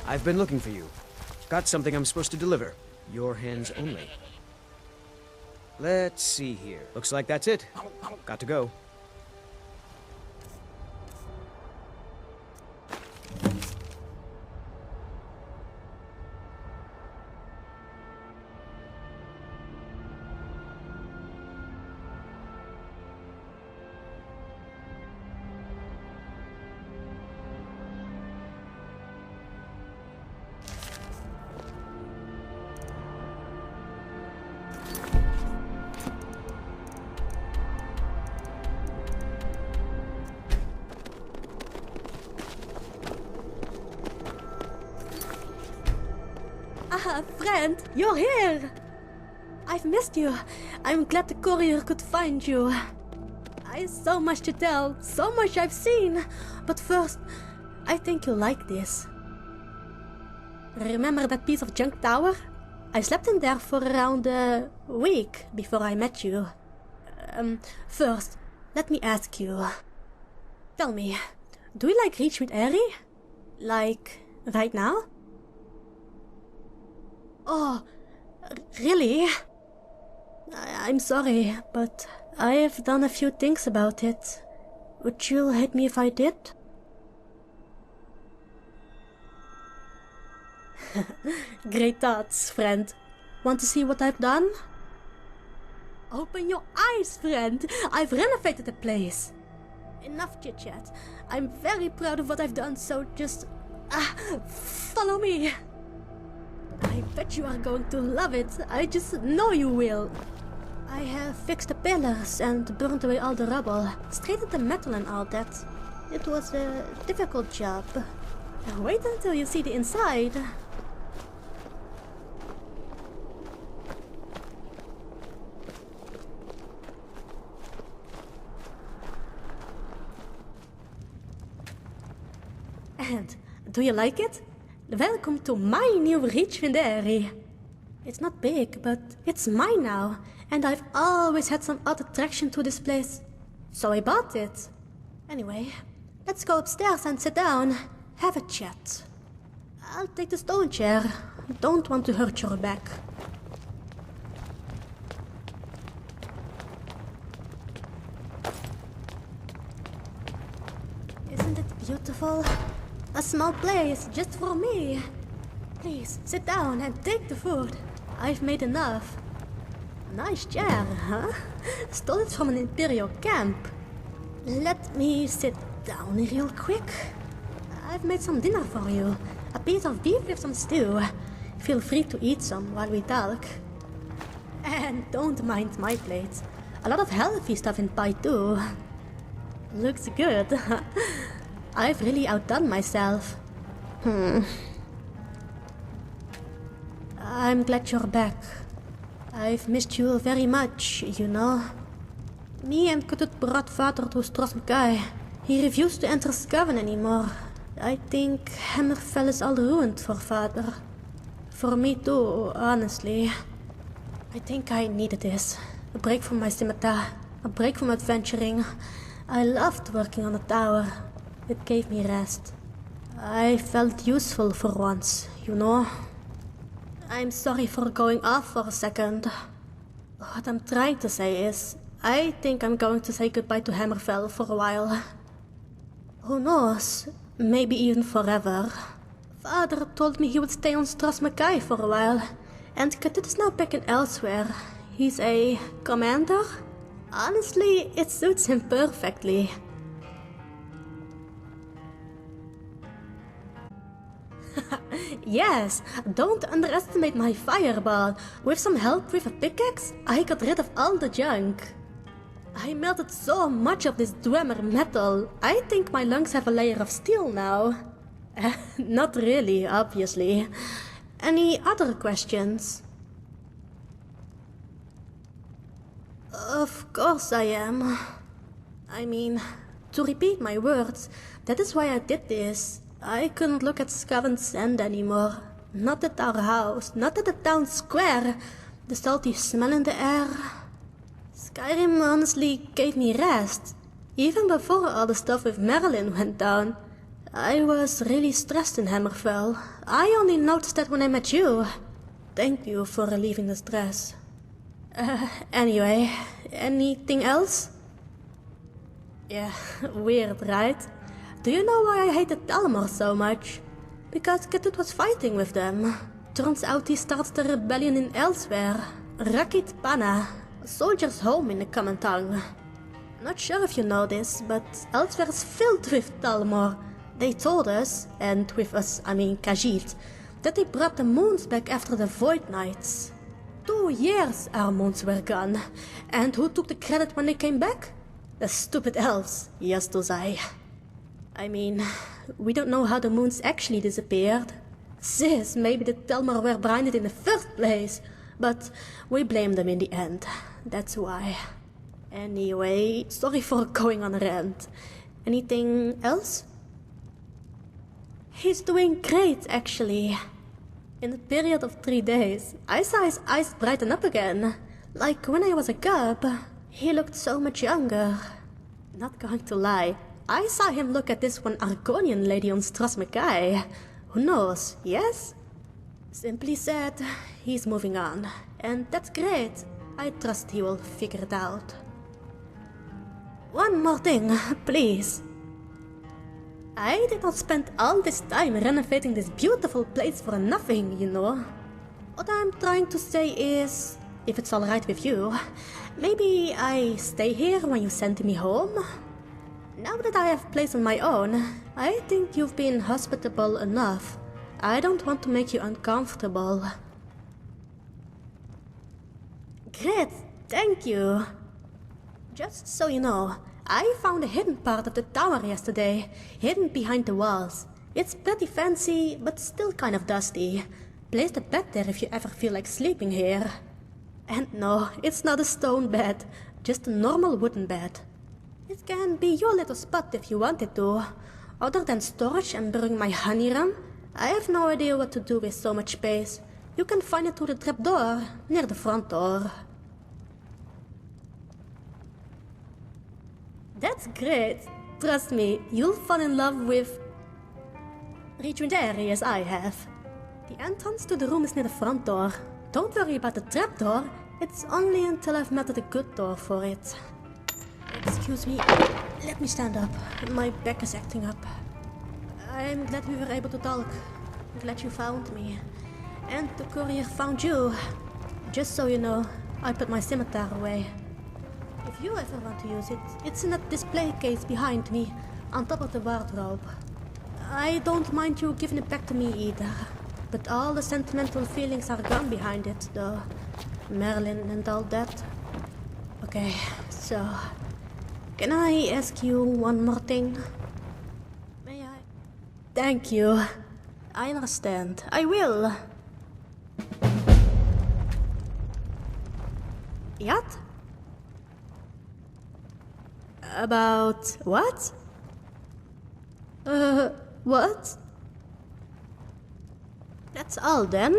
I've been looking for you. Got something I'm supposed to deliver. Your hands only. Let's see here. Looks like that's it. Got to go. Ah, friend, you're here! I've missed you. I'm glad the courier could find you. I have so much to tell, so much I've seen. But first, I think you'll like this. Remember that piece of junk tower? I slept in there for around a week before I met you. First, let me ask you. Tell me, do you like Reach with Airy? Like, right now? Oh, really? I'm sorry, but I have done a few things about it. Would you hate me if I did? Great thoughts, friend. Want to see what I've done? Open your eyes, friend! I've renovated the place. Enough chit-chat. I'm very proud of what I've done, so just... follow me. I bet you are going to love it. I just know you will. I have fixed the pillars and burned away all the rubble, straightened the metal and all that. It was a difficult job. Wait until you see the inside. And do you like it? Welcome to my new Reach Vinderi. It's not big, but it's mine now, and I've always had some odd attraction to this place, so I bought it. Anyway, let's go upstairs and sit down, have a chat. I'll take the stone chair. Don't want to hurt your back. Isn't it beautiful? A small place just for me. Please, sit down and take the food. I've made enough. Nice chair, huh? Stole it from an Imperial camp. Let me sit down real quick. I've made some dinner for you. A piece of beef with some stew. Feel free to eat some while we talk. And don't mind my plate. A lot of healthy stuff in pie too. Looks good. I've really outdone myself. I'm glad you're back. I've missed you very much, you know. Me and Kutut brought father to Strasmakai. He refused to enter Skyrim anymore. I think Hammerfell is all ruined for father. For me too, honestly. I think I needed this. A break from my scimitar. A break from adventuring. I loved working on the tower. It gave me rest. I felt useful for once, you know. I'm sorry for going off for a second. What I'm trying to say is, I think I'm going to say goodbye to Hammerfell for a while. Who knows? Maybe even forever. Father told me he would stay on Strasmakai for a while, and Katut is now back in elsewhere. He's a commander? Honestly, it suits him perfectly. Yes, don't underestimate my fireball. With some help with a pickaxe, I got rid of all the junk. I melted so much of this Dwemer metal. I think my lungs have a layer of steel now. Not really, obviously. Any other questions? Of course I am. I mean, to repeat my words, that is why I did this. I couldn't look at Skyrim sand anymore. Not at our house, not at the town square. The salty smell in the air. Skyrim honestly gave me rest. Even before all the stuff with Marilyn went down. I was really stressed in Hammerfell. I only noticed that when I met you. Thank you for relieving the stress. Anyway, anything else? Yeah, weird, right? Do you know why I hated Talmor so much? Because Ketut was fighting with them. Turns out he started the rebellion in Elsewhere. Rakit Pana, a soldier's home in the common tongue. Not sure if you know this, but Elsewhere is filled with Talmor. They told us, and with us I mean Khajiit, that they brought the moons back after the Void Nights. 2 years our moons were gone. And who took the credit when they came back? The stupid elves, yes to say. I mean, we don't know how the moons actually disappeared. Sis, maybe the Talmor were blinded in the first place, but we blame them in the end. That's why. Anyway, sorry for going on a rant. Anything else? He's doing great, actually. In a period of 3 days, I saw his eyes brighten up again. Like when I was a cub, he looked so much younger. Not going to lie, I saw him look at this one Argonian lady on Strasmakai. Who knows, yes? Simply said, he's moving on. And that's great. I trust he will figure it out. One more thing, please. I did not spend all this time renovating this beautiful place for nothing, you know. What I'm trying to say is, if it's alright with you, maybe I stay here when you send me home? Now that I have a place on my own, I think you've been hospitable enough. I don't want to make you uncomfortable. Great, thank you. Just so you know, I found a hidden part of the tower yesterday, hidden behind the walls. It's pretty fancy, but still kind of dusty. Place the bed there if you ever feel like sleeping here. And no, it's not a stone bed, just a normal wooden bed. It can be your little spot if you wanted to. Other than storage and brewing my honey rum, I have no idea what to do with so much space. You can find it through the trapdoor, near the front door. That's great. Trust me, you'll fall in love with Rejuvenary as I have. The entrance to the room is near the front door. Don't worry about the trapdoor. It's only until I've met the good door for it. Excuse me. Let me stand up. My back is acting up. I'm glad we were able to talk. I'm glad you found me. And the courier found you. Just so you know, I put my scimitar away. If you ever want to use it, it's in that display case behind me, on top of the wardrobe. I don't mind you giving it back to me either. But all the sentimental feelings are gone behind it, though. Merlin and all that. Okay, so... Can I ask you one more thing? May I? Thank you. I understand. I will. Yacht? About what? What? That's all then.